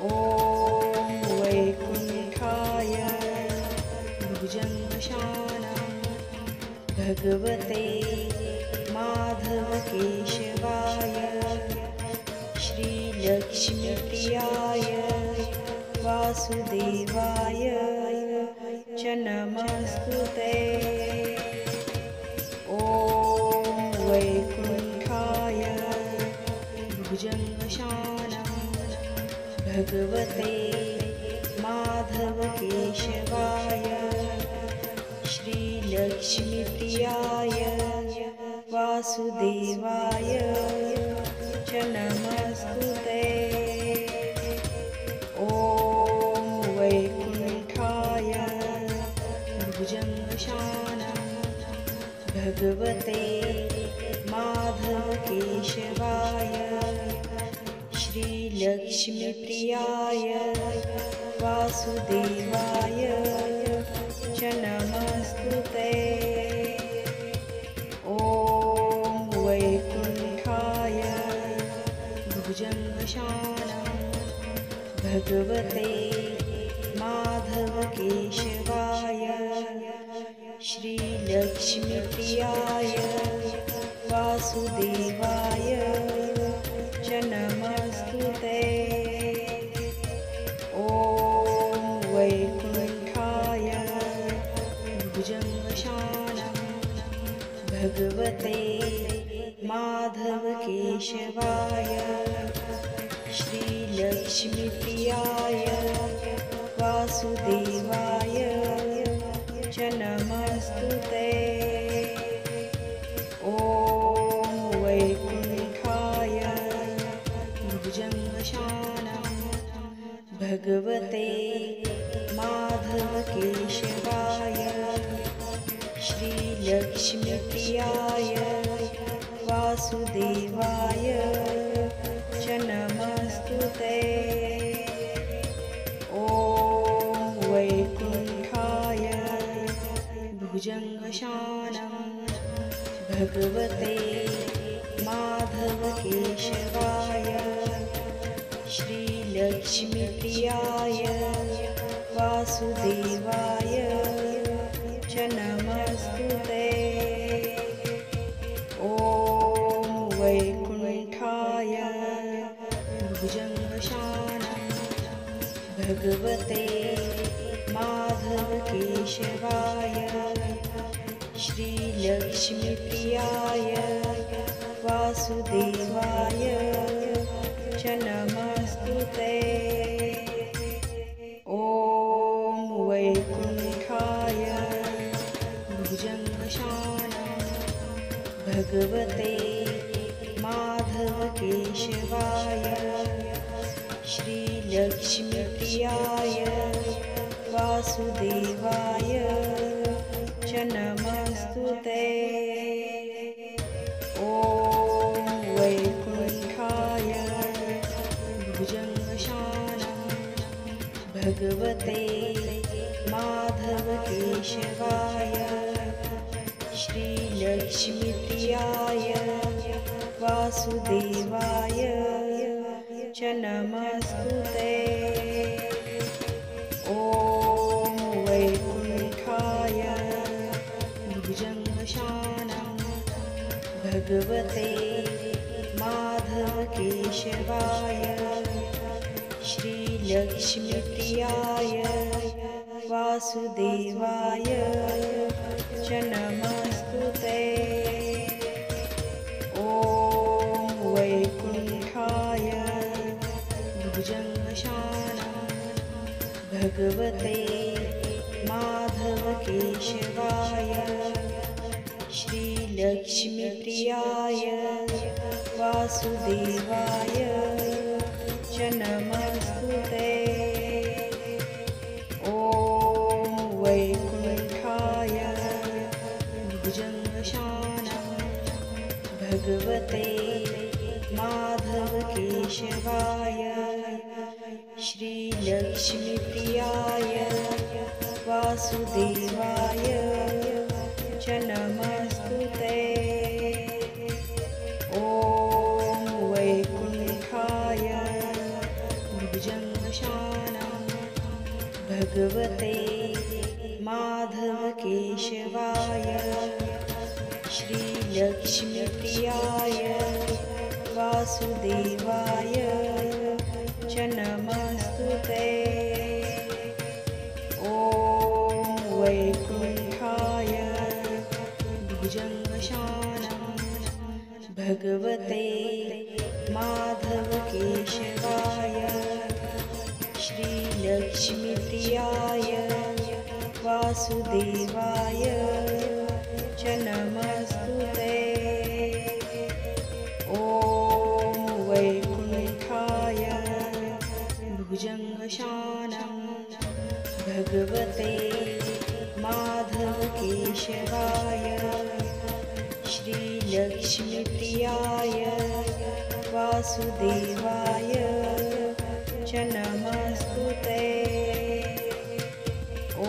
ॐ वैकुण्ठाय भुजङ्गशानां भगवते माधवकेशवाय श्रीलक्ष्मीप्रियाय वासुदेवाय च नमस्तुते। ॐ वैकुण्ठाय भुजङ्गशानां भगवते माधवकेशवाय श्रीलक्ष्मीप्रियाय वासुदेवाय च नमस्तुते। ॐ वैकुण्ठाय भुजङ्गशानां भगवते माधवकेशवाय श्रीलक्ष्मीप्रियाय वासुदेवाय च नमस्तुते। ॐ वैकुण्ठाय भुजङ्गशानां भगवते माधवकेशवाय श्रीलक्ष्मीप्रियाय वासुदेवाय च नमस्तुते। ॐ वैकुण्ठाय भुजङ्गशानां भगवते माधवकेशवाय श्रीलक्ष्मीप्रियाय वासुदेवाय च नमस्तुते। ॐ वैकुण्ठाय भुजङ्गशानां भगवते माधवकेशवाय श्रीलक्ष्मीप्रियाय वासुदेवाय च नमस्तुते। ॐ वैकुण्ठाय भुजङ्गशानां भगवते माधवकेशवाय श्रीलक्ष्मीप्रियाय वासुदेवाय च नमस्तुते। ॐ वैकुण्ठाय भुजङ्गशानां भगवते माधवकेशवाय श्रीलक्ष्मीप्रियाय वासुदेवाय च नमस्तुते। ॐ वैकुण्ठाय भुजङ्गशानां भगवते माधवकेशवाय श्रीलक्ष्मीप्रियाय वासुदेवाय च नमस्तुते। ॐ वैकुण्ठाय भुजङ्गशानां भगवते माधवकेशवाय श्रीलक्ष्मीप्रियाय वासुदेवाय च नमस्तुते। ॐ वैकुण्ठाय भुजङ्गशानां भगवते माधवकेशवाय श्रीलक्ष्मीप्रियाय वासुदेवाय च नमस्तुते। ॐ वैकुण्ठाय भुजङ्गशानां भगवते माधवकेशवाय श्रीलक्ष्मीप्रियाय वासुदेवाय च नमस्तुते। ॐ वैकुण्ठाय भुजङ्गशानां भगवते माधवकेशवाय श्रीलक्ष्मीप्रियाय वासुदेवाय च नमस्तुते। ॐ वैकुण्ठाय भुजङ्गशानां भुजङ्गशानं भगवते माधवकेशवाय श्रीलक्ष्मीप्रियाय वासुदेवाय च नमस्तुते। ॐ वैकुण्ठाय भुजङ्गशानं भगवते माधवकेशवाय श्रीलक्ष्मीप्रियाय वासुदेवाय च नमस्तुते। ॐ वैकुण्ठाय भुजङ्गशानं भगवते माधवकेशवाय श्रीलक्ष्मीप्रियाय वासुदेवाय च नमस्तुते। ॐ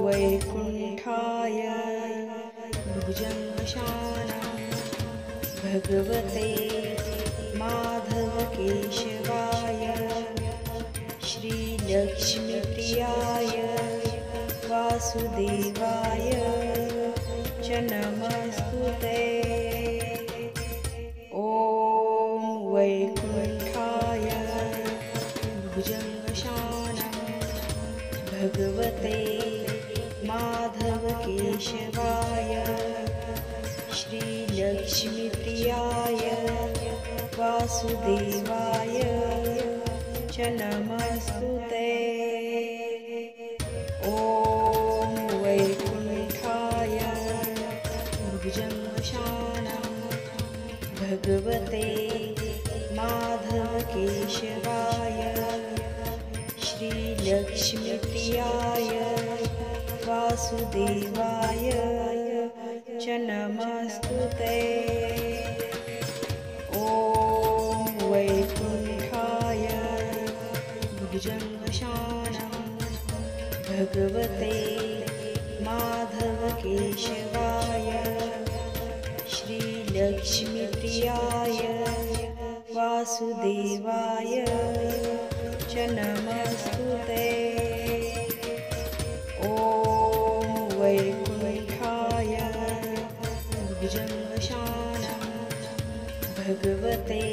वैकुण्ठाय भुजङ्गशानं भगवते माधवकेशवाय श्रीलक्ष्मीप्रियाय वासुदेवाय च नमस्तुते। ॐ वैकुण्ठाय भुजङ्गशानं भगवते माधवकेशवाय श्रीलक्ष्मीप्रियाय वासुदेवाय च नमस्तुते। ॐ वैकुण्ठाय भुजङ्गशानं भगवते माधवकेशवाय श्रीलक्ष्मीप्रियाय वासुदेवाय च नमस्तुते। ॐ वैकुण्ठाय भुजङ्गशानं भगवते माधवकेशवाय श्रीलक्ष्मीप्रियाय वासुदेवाय च नमस्तुते। ॐ वैकुण्ठाय भुजङ्गशानं भगवते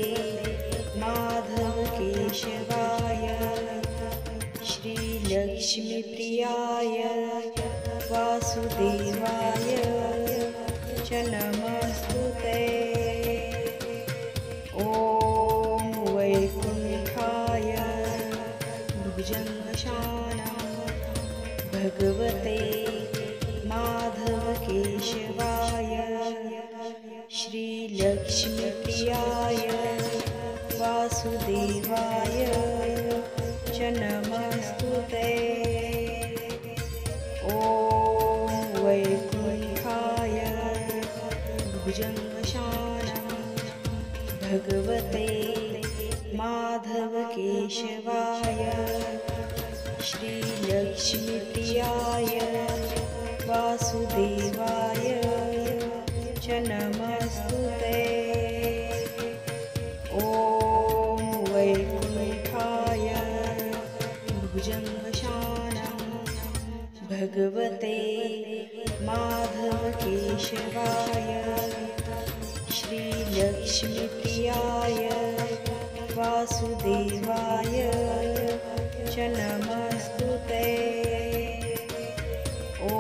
माधवकेशवाय श्रीलक्ष्मीप्रियाय वासुदेवाय च नमस्तुते। ॐ वैकुण्ठाय भुजङ्गशानं भगवते माधवकेशवाय श्रीलक्ष्मीप्रियाय वासुदेवाय च नमस्तुते। ॐ वैकुण्ठाय भुजङ्गशानं भगवते माधवकेशवाय श्रीलक्ष्मीप्रियाय वासुदेवाय च नमस्तुते। ॐ वैकुण्ठाय भुजङ्गशानं भगवते माधवकेशवाय श्रीलक्ष्मीप्रियाय वासुदेवाय च नमस्तुते। ॐ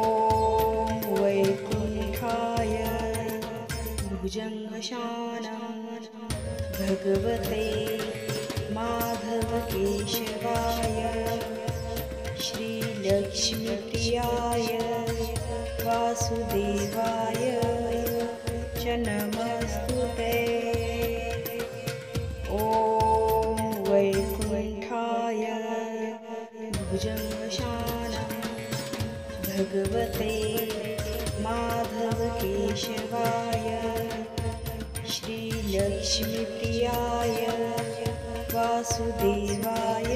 वैकुण्ठाय भुजङ्गशानं भगवते माधवकेशवाय श्रीलक्ष्मीप्रियाय वासुदेवाय च नमस्तुते। ॐ वैकुण्ठाय भुजङ्गशानं भगवते माधवकेशवाय श्रीलक्ष्मीप्रियाय वासुदेवाय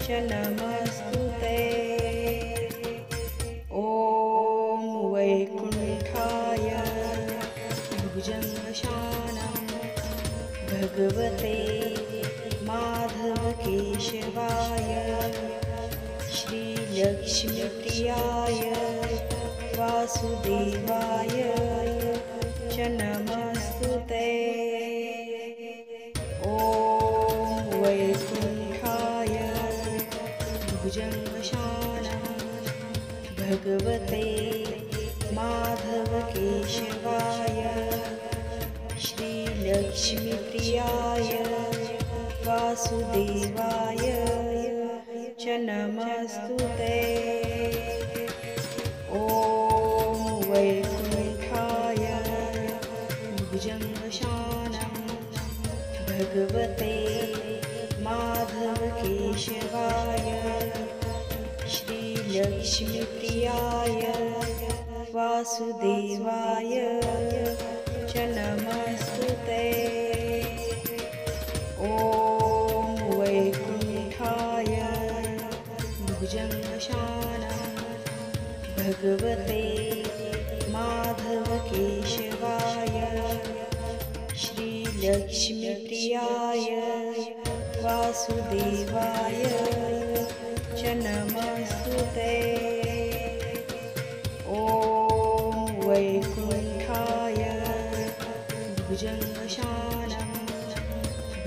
च नमस्तुते। ॐ वैकुण्ठाय भुजङ्गशानं भगवते माधवकेशवाय केशवाय श्रीलक्ष्मीप्रियाय वासुदेवाय च नमस्तुते। ॐ वैकुण्ठाय भुजङ्गशानं भगवते माधवकेशवाय श्रीलक्ष्मीप्रियाय वासुदेवाय च नमस्तुते। ॐ वैकुण्ठाय भुजङ्गशानं भगवते माधवकेशवाय श्रीलक्ष्मीप्रियाय वासुदेवाय च नमस्तुते। ॐ वैकुण्ठाय भुजङ्गशानं भगवते माधवकेशवाय श्रीलक्ष्मीप्रियाय वासुदेवाय च नमस्तुते। ॐ वैकुण्ठाय भुजङ्गशानं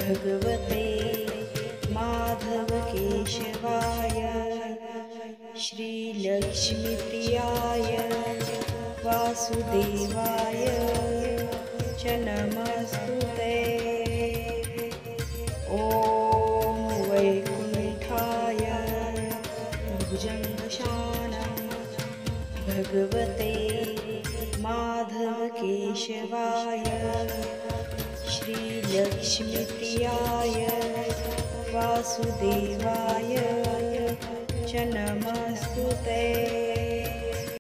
भगवते माधवकेशवाय श्रीलक्ष्मीप्रियाय वासुदेवाय च नमस्तुते। ॐ वैकुण्ठाय भुजङ्गशानं भगवते माधवकेशवाय श्रीलक्ष्मीप्रियाय वासुदेवाय च नमस्तुते।